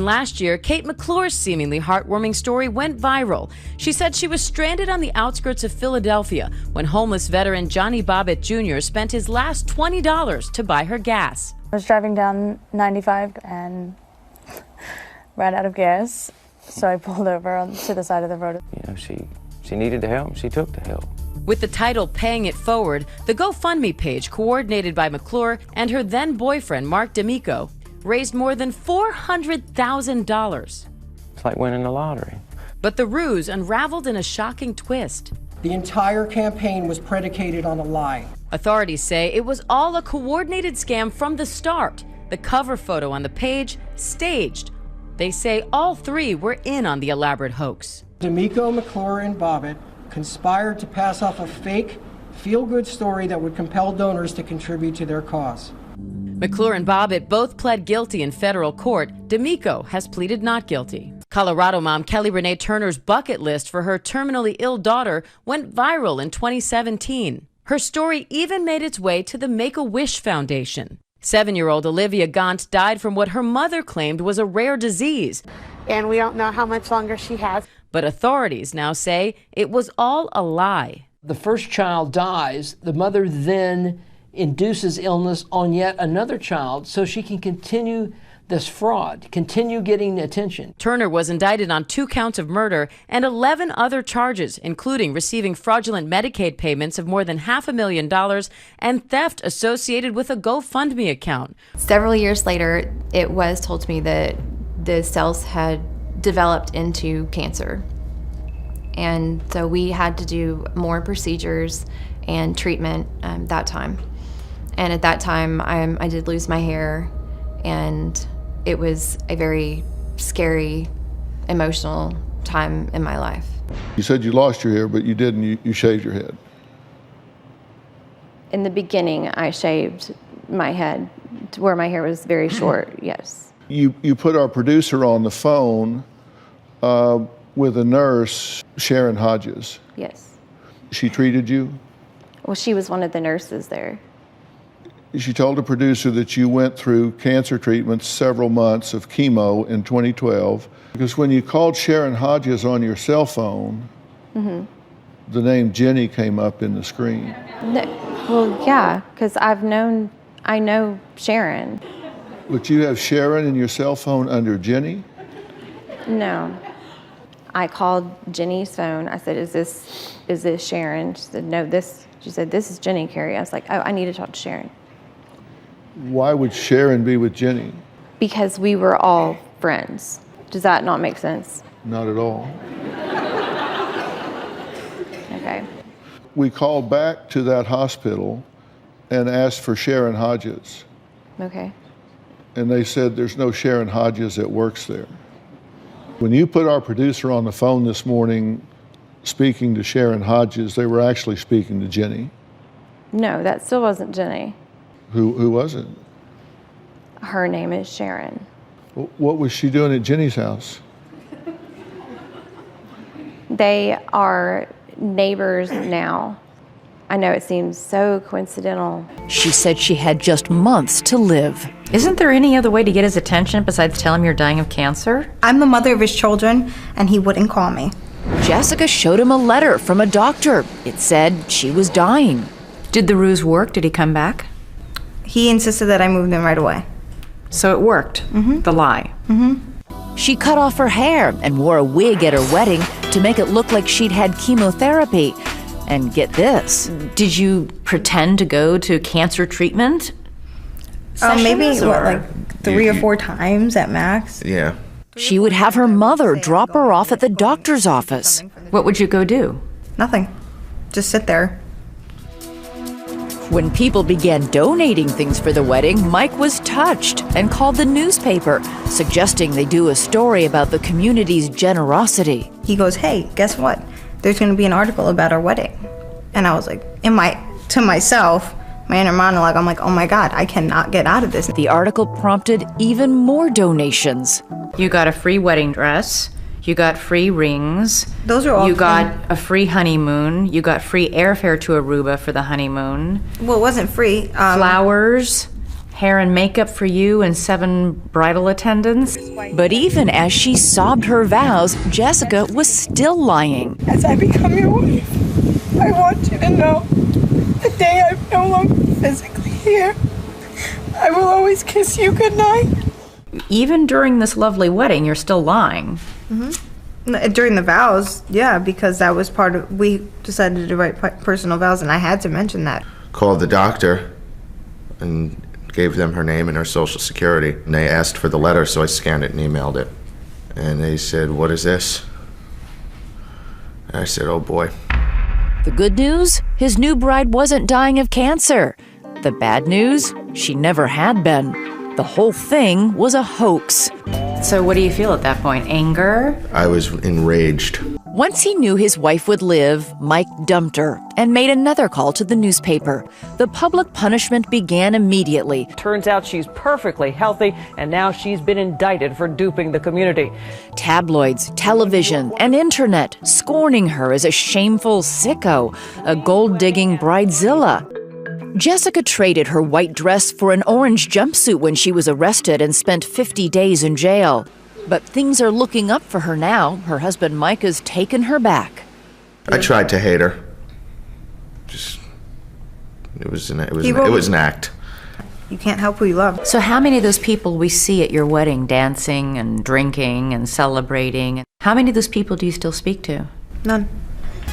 last year, Kate McClure's seemingly heartwarming story went viral. She said she was stranded on the outskirts of Philadelphia when homeless veteran Johnny Bobbitt Jr. spent his last $20 to buy her gas. I was driving down 95 and ran out of gas, so I pulled over to the side of the road. You know, she needed the help. She took the help. With the title Paying It Forward, the GoFundMe page, coordinated by McClure and her then boyfriend, Mark D'Amico, raised more than $400,000. It's like winning the lottery. But the ruse unraveled in a shocking twist. The entire campaign was predicated on a lie. Authorities say it was all a coordinated scam from the start. The cover photo on the page, staged. They say all three were in on the elaborate hoax. D'Amico, McClure, and Bobbitt conspired to pass off a fake, feel-good story that would compel donors to contribute to their cause. McClure and Bobbitt both pled guilty in federal court. D'Amico has pleaded not guilty. Colorado mom Kelly Renee Turner's bucket list for her terminally ill daughter went viral in 2017. Her story even made its way to the Make-A-Wish Foundation. 7-year-old Olivia Gaunt died from what her mother claimed was a rare disease. And we don't know how much longer she has. But authorities now say it was all a lie. The first child dies, the mother then induces illness on yet another child so she can continue this fraud, continue getting attention. Turner was indicted on 2 counts of murder and 11 other charges, including receiving fraudulent Medicaid payments of more than $500,000 and theft associated with a GoFundMe account. Several years later, it was told to me that the cells had developed into cancer. And so we had to do more procedures and treatment that time. And at that time, I did lose my hair, and it was a very scary, emotional time in my life. You said you lost your hair, but you didn't. You shaved your head. In the beginning, I shaved my head to where my hair was very short, yes. You put our producer on the phone with a nurse, Sharon Hodges. Yes. She treated you? Well, she was one of the nurses there. She told the producer that you went through cancer treatments, several months of chemo in 2012. Because when you called Sharon Hodges on your cell phone, the name Jenny came up in the screen. No, well, yeah, because I know Sharon. But you have Sharon in your cell phone under Jenny? No. I called Jenny's phone. I said, is this Sharon? She said, no, she said, this is Jenny, Carrie. I was like, oh, I need to talk to Sharon. Why would Sharon be with Jenny? Because we were all friends. Does that not make sense? Not at all. Okay. We called back to that hospital and asked for Sharon Hodges. Okay. And they said there's no Sharon Hodges that works there. When you put our producer on the phone this morning speaking to Sharon Hodges, they were actually speaking to Jenny. No, that still wasn't Jenny. Who was it? Her name is Sharon. What was she doing at Jenny's house? They are neighbors now. I know it seems so coincidental. She said she had just months to live. Isn't there any other way to get his attention besides tell him you're dying of cancer? I'm the mother of his children, and he wouldn't call me. Jessica showed him a letter from a doctor. It said she was dying. Did the ruse work? Did he come back? He insisted that I moved him right away. So it worked, the lie. She cut off her hair and wore a wig at her wedding to make it look like she'd had chemotherapy. And get this. Did you pretend to go to cancer treatment? Maybe like 3 or 4 times at max. Yeah. She would have her mother drop her off at the doctor's office. What would you go do? Nothing. Just sit there. When people began donating things for the wedding, Mike was touched and called the newspaper, suggesting they do a story about the community's generosity. He goes, hey, guess what? There's going to be an article about our wedding. And I was like, to myself, my inner monologue, I'm like, oh my God, I cannot get out of this. The article prompted even more donations. You got a free wedding dress. You got free rings. Those are all You got a free honeymoon. You got free airfare to Aruba for the honeymoon. Well, it wasn't free. Flowers, Hair and makeup for you and 7 bridal attendants. But even as she sobbed her vows, Jessica was still lying. As I become your wife, I want you to know the day I'm no longer physically here, I will always kiss you goodnight. Even during this lovely wedding, you're still lying. During the vows, yeah, because that was part of, we decided to write personal vows, and I had to mention that. Called the doctor and gave them her name and her social security. And they asked for the letter, so I scanned it and emailed it. And they said, "What is this?" And I said, "Oh boy." The good news? His new bride wasn't dying of cancer. The bad news? She never had been. The whole thing was a hoax. So what do you feel at that point? Anger? I was enraged. Once he knew his wife would live, Mike dumped her and made another call to the newspaper. The public punishment began immediately. Turns out she's perfectly healthy, and now she's been indicted for duping the community. Tabloids, television, and internet scorning her as a shameful sicko, a gold-digging Bridezilla. Jessica traded her white dress for an orange jumpsuit when she was arrested and spent 50 days in jail. But things are looking up for her now. Her husband Mike has taken her back. I tried to hate her. It was an act. You can't help who you love. So how many of those people we see at your wedding dancing and drinking and celebrating, how many of those people do you still speak to? None.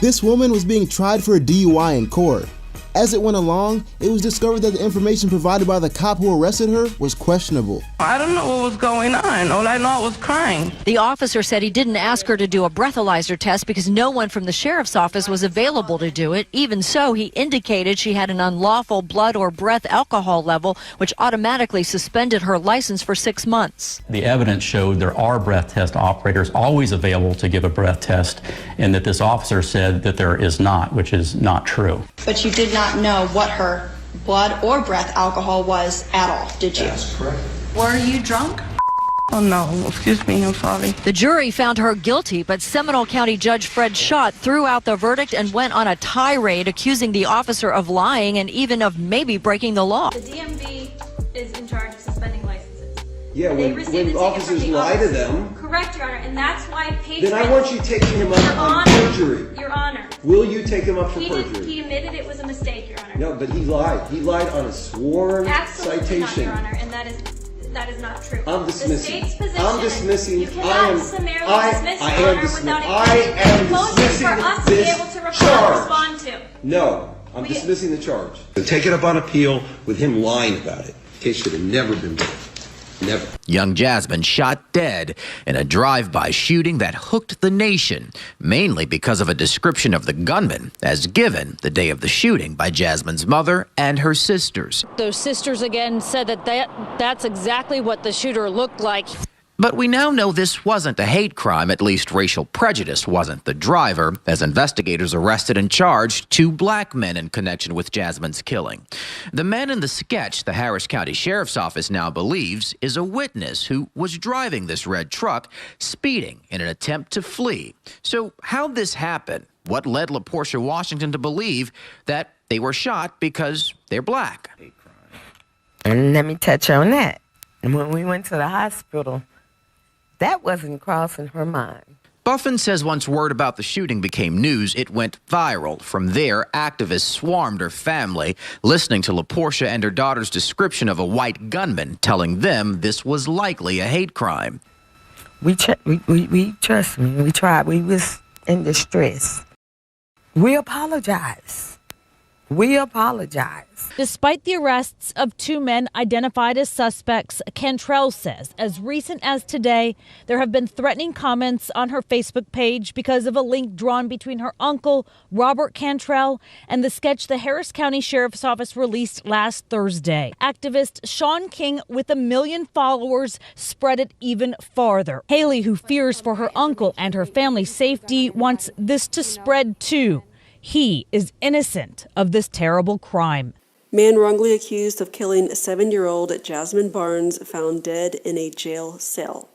This woman was being tried for a DUI in court. As it went along, it was discovered that the information provided by the cop who arrested her was questionable. I don't know what was going on. All I know I was crying. The officer said he didn't ask her to do a breathalyzer test because no one from the sheriff's office was available to do it. Even so, he indicated she had an unlawful blood or breath alcohol level, which automatically suspended her license for 6 months. The evidence showed there are breath test operators always available to give a breath test, and that this officer said that there is not, which is not true. But you did not know what her blood or breath alcohol was at all, did you? That's correct. Were you drunk? Oh no, excuse me, I'm sorry. The jury found her guilty, but Seminole County Judge Fred Schott threw out the verdict and went on a tirade accusing the officer of lying and even of maybe breaking the law. The DMV is in charge of suspending licenses. Yeah, when officers lie to them. Correct, Your Honor, and that's why patrons... Then I want you taking him up on perjury. Your Honor. Will you take him up for perjury? He admitted it was a mistake, Your Honor. No, but he lied. He lied on a sworn Absolutely citation. not, Your Honor, and that is not true. I'm dismissing. The state's position. I'm dismissing. You cannot summarily dismiss, I Your am Honor, dismissing. without I am dismissing for us to be able to charge. respond to. No, I'm dismissing the charge. So take it up on appeal with him lying about it. The case should have never been built. Never. Young Jazmine shot dead in a drive-by shooting that hooked the nation, mainly because of a description of the gunman as given the day of the shooting by Jazmine's mother and her sisters. Those sisters again said that's exactly what the shooter looked like. But we now know this wasn't a hate crime, at least racial prejudice wasn't the driver, as investigators arrested and charged 2 black men in connection with Jazmine's killing. The man in the sketch, the Harris County Sheriff's Office now believes, is a witness who was driving this red truck, speeding in an attempt to flee. So how'd this happen? What led LaPortia Washington to believe that they were shot because they're black? And let me touch on that. And when we went to the hospital, that wasn't crossing her mind. Buffin says once word about the shooting became news, it went viral. From there, activists swarmed her family, listening to LaPortia and her daughter's description of a white gunman, telling them this was likely a hate crime. We trust me, we tried. We was in distress. We apologize. We apologize. Despite the arrests of 2 men identified as suspects, Cantrell says as recent as today, there have been threatening comments on her Facebook page because of a link drawn between her uncle, Robert Cantrell, and the sketch the Harris County Sheriff's Office released last Thursday. Activist Sean King, with 1 million followers, spread it even farther. Haley, who fears for her uncle and her family's safety, wants this to spread too. He is innocent of this terrible crime. Man wrongly accused of killing a 7-year-old Jazmine Barnes found dead in a jail cell.